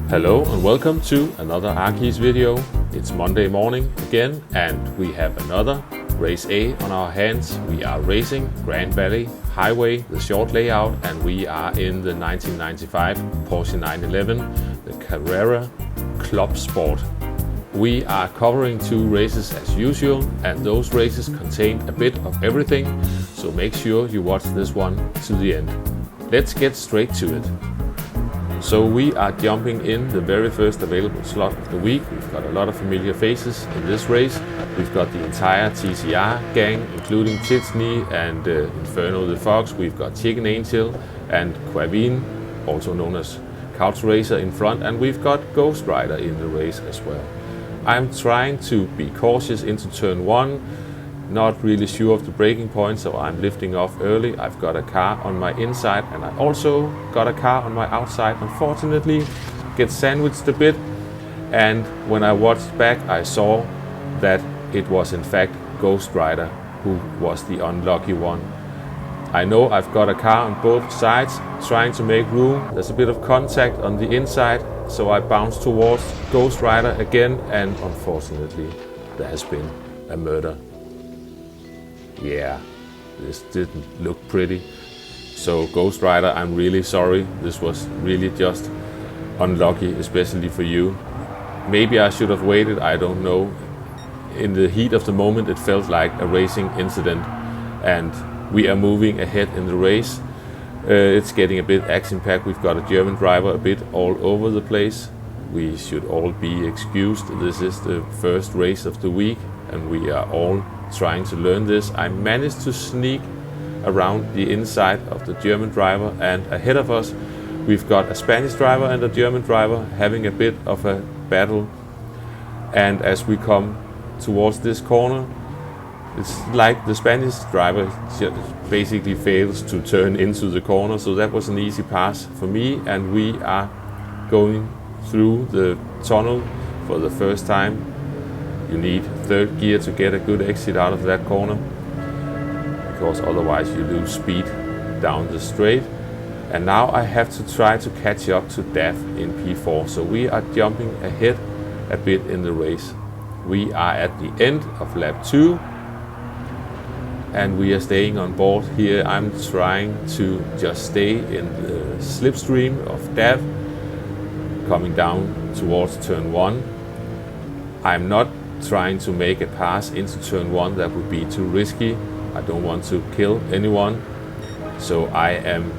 Hello and welcome to another Arkis video. It's Monday morning again and we have another race A on our hands. We are racing Gran Highway, the short layout, and we are in the 1995 Porsche 911, the Carrera Club Sport. We are covering two races as usual, and those races contain a bit of everything, so make sure you watch this one to the end. Let's get straight to it. So we are jumping in the very first available slot of the week. We've got a lot of familiar faces in this race. We've got the entire TCR gang, including Titsney and Inferno the Fox. We've got Chicken Angel and Quavine, also known as Couch Racer, in front, and we've got Ghost Rider in the race as well. I'm trying to be cautious into turn one, not really sure of the braking point, so I'm lifting off early. I've got a car on my inside and I also got a car on my outside. Unfortunately, get sandwiched a bit, and when I watched back I saw that it was in fact Ghost Rider who was the unlucky one. I know I've got a car on both sides trying to make room. There's a bit of contact on the inside, so I bounced towards Ghost Rider again, and unfortunately there has been a murder. Yeah, this didn't look pretty. So Ghost Rider, I'm really sorry. This was really just unlucky, especially for you. Maybe I should have waited, I don't know. In the heat of the moment it felt like a racing incident, and we are moving ahead in the race. It's getting a bit action-packed. We've got a German driver a bit all over the place. We should all be excused. This is the first race of the week and we are all trying to learn this. I managed to sneak around the inside of the German driver, and ahead of us we've got a Spanish driver and a German driver having a bit of a battle. And as we come towards this corner, it's like the Spanish driver basically fails to turn into the corner, so that was an easy pass for me, and we are going through the tunnel for the first time. You need third gear to get a good exit out of that corner, because otherwise you lose speed down the straight. And now I have to try to catch up to DAF in P4, so we are jumping ahead a bit in the race. We are at the end of lap 2 and we are staying on board here. I'm trying to just stay in the slipstream of DAF, coming down towards turn 1. I'm not trying to make a pass into turn 1, that would be too risky. I don't want to kill anyone, so I am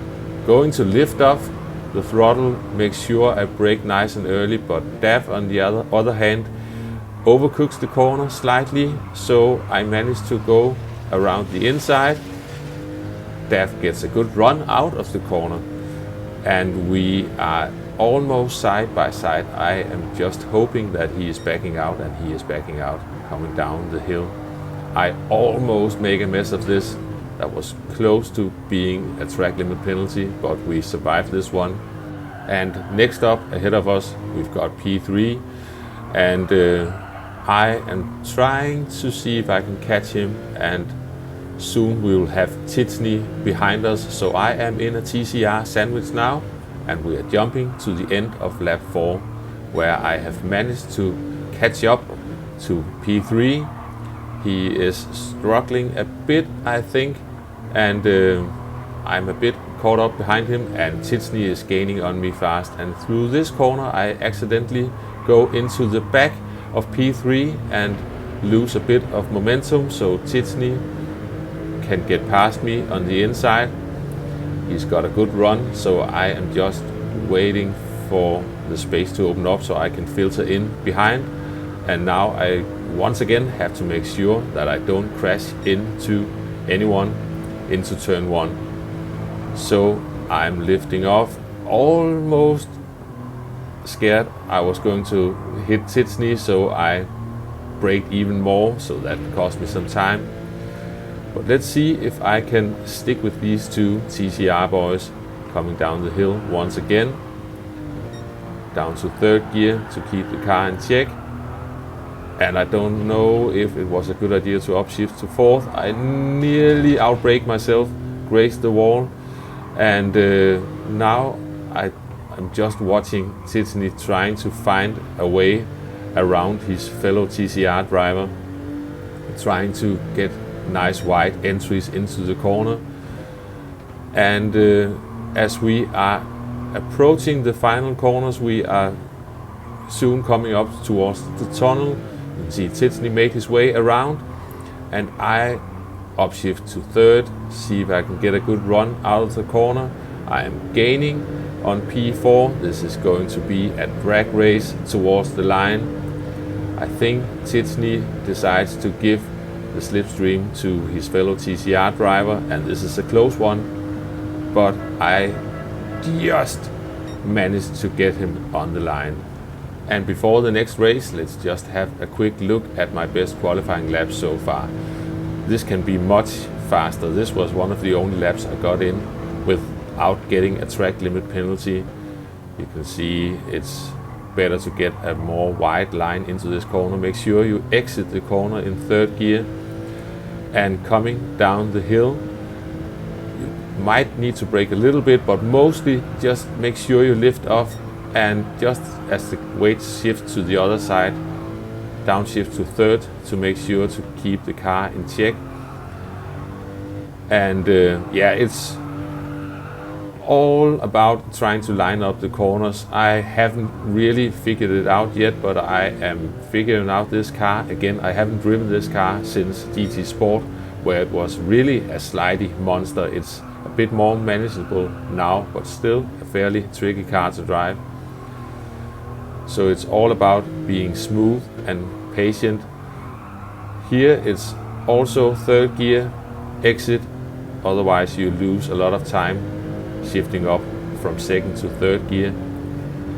going to lift off the throttle, make sure I brake nice and early, but DAF on the other hand overcooks the corner slightly, so I managed to go around the inside. DAF gets a good run out of the corner and we are almost side by side. I am just hoping that he is backing out, and he is backing out, coming down the hill. I almost make a mess of this. That was close to being a track limit penalty, but we survived this one. And next up ahead of us we've got P3, and I am trying to see if I can catch him, and soon we will have Titsney behind us. So I am in a TCR sandwich now, and we are jumping to the end of lap 4, where I have managed to catch up to P3. He is struggling a bit, I think, and I'm a bit caught up behind him, and Titsney is gaining on me fast. And through this corner I accidentally go into the back of P3 and lose a bit of momentum, so Titsney can get past me on the inside. He's got a good run, so I am just waiting for the space to open up so I can filter in behind. And now I once again have to make sure that I don't crash into anyone into turn 1. So I'm lifting off, almost scared I was going to hit Titsney, so I braked even more, so that cost me some time. But let's see if I can stick with these two TCR boys coming down the hill once again. Down to third gear to keep the car in check. And I don't know if it was a good idea to upshift to fourth. I nearly outbraked myself, grazed the wall, and now I'm I'm just watching Tiffany trying to find a way around his fellow TCR driver, trying to get nice wide entries into the corner. And as we are approaching the final corners, we are soon coming up towards the tunnel. You can see Tiffany made his way around, and I upshift to third, see if I can get a good run out of the corner. I am gaining on P4. This is going to be a drag race towards the line. I think Tiffany decides to give the slipstream to his fellow TCR driver, and this is a close one, but I just managed to get him on the line. And before the next race, let's just have a quick look at my best qualifying laps so far. This can be much faster. This was one of the only laps I got in without getting a track limit penalty. You can see it's better to get a more wide line into this corner. Make sure you exit the corner in third gear, and coming down the hill, you might need to brake a little bit, but mostly just make sure you lift off, and just as the weight shifts to the other side, downshift to third to make sure to keep the car in check. And yeah, it's all about trying to line up the corners. I haven't really figured it out yet, but I am figuring out this car. Again, I haven't driven this car since GT Sport, where it was really a slidey monster. It's a bit more manageable now, but still a fairly tricky car to drive. So it's all about being smooth and patient. Here it's also third gear, exit, otherwise you lose a lot of time shifting up from second to third gear.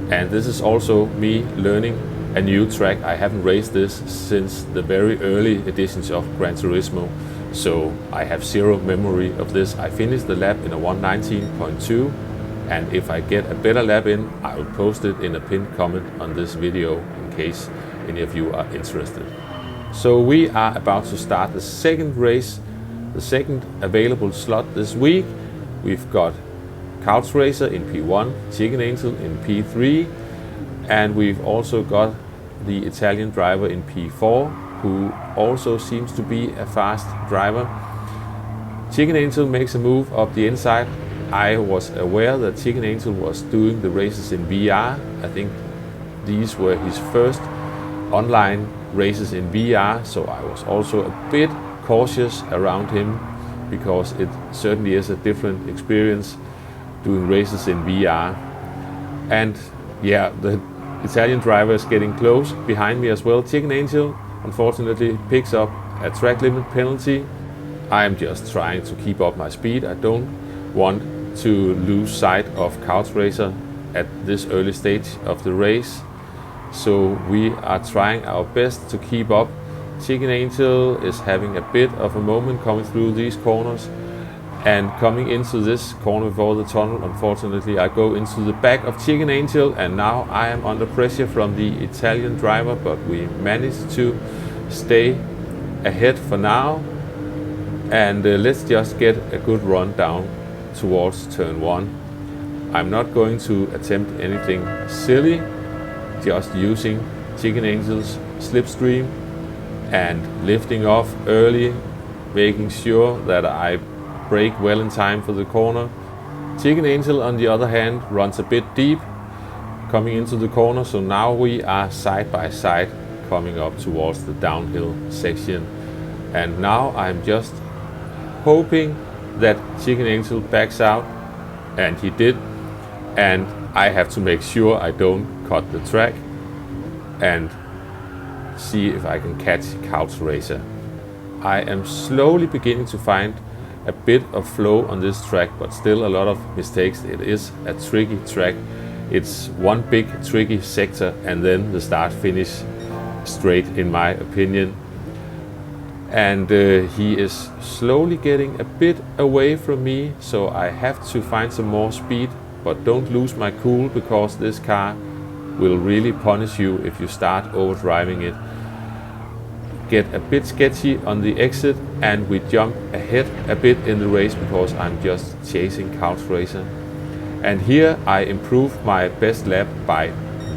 And this is also me learning a new track. I haven't raced this since the very early editions of Gran Turismo, so I have zero memory of this. I finished the lap in a 1:19.2, and if I get a better lap in, I will post it in a pinned comment on this video in case any of you are interested. So we are about to start the second race, the second available slot this week. We've got Couch Racer in P1, Chicken Angel in P3, and we've also got the Italian driver in P4, who also seems to be a fast driver. Chicken Angel makes a move up the inside. I was aware that Chicken Angel was doing the races in VR. I think these were his first online races in VR, so I was also a bit cautious around him, because it certainly is a different experience doing races in VR. And yeah, the Italian driver is getting close behind me as well. Chicken Angel unfortunately picks up a track limit penalty. I am just trying to keep up my speed. I don't want to lose sight of Couch Racer at this early stage of the race, so we are trying our best to keep up. Chicken Angel is having a bit of a moment coming through these corners, and coming into this corner before the tunnel, unfortunately I go into the back of Chicken Angel, and now I am under pressure from the Italian driver, but we managed to stay ahead for now. And let's just get a good run down towards turn 1. I'm not going to attempt anything silly, just using Chicken Angel's slipstream and lifting off early, making sure that I brake well in time for the corner. Chicken Angel, on the other hand, runs a bit deep coming into the corner, so now we are side by side coming up towards the downhill section. And now I'm just hoping that Chicken Angel backs out, and he did, and I have to make sure I don't cut the track and see if I can catch Couch Racer. I am slowly beginning to find a bit of flow on this track, but still a lot of mistakes. It is a tricky track. It's one big tricky sector and then the start finish straight, in my opinion. And he is slowly getting a bit away from me, so I have to find some more speed, but don't lose my cool, because this car will really punish you if you start overdriving it. Get a bit sketchy on the exit, and we jump ahead a bit in the race because I'm just chasing Couch Racer. And here I improved my best lap by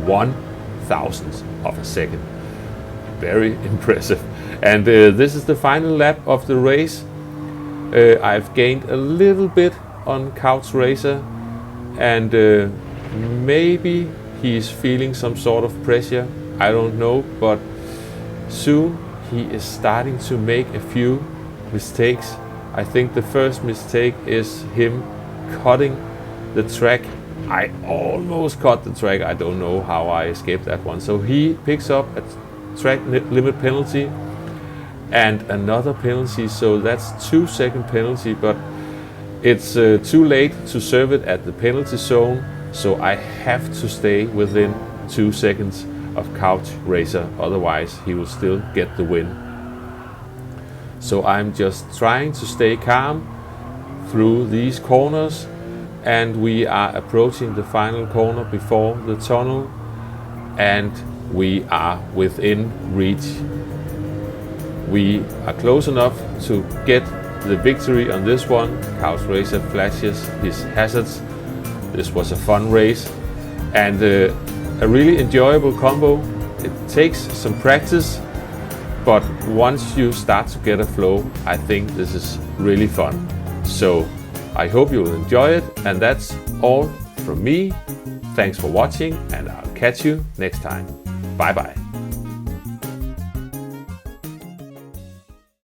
1/1000th of a second. Very impressive. And this is the final lap of the race. I've gained a little bit on Couch Racer, and maybe he's feeling some sort of pressure. I don't know, but soon he is starting to make a few mistakes. I think the first mistake is him cutting the track. I almost cut the track. I don't know how I escaped that one. So he picks up a track limit penalty and another penalty. So that's 2-second penalty, but it's too late to serve it at the penalty zone. So I have to stay within 2 seconds of Couch Racer. Otherwise he will still get the win. So I'm just trying to stay calm through these corners, and we are approaching the final corner before the tunnel, and we are within reach. We are close enough to get the victory on this one. Couch Racer flashes his hazards. This was a fun race and a really enjoyable combo. It takes some practice, but once you start to get a flow, I think this is really fun. So I hope you will enjoy it, and that's all from me. Thanks for watching, and I'll catch you next time. Bye bye.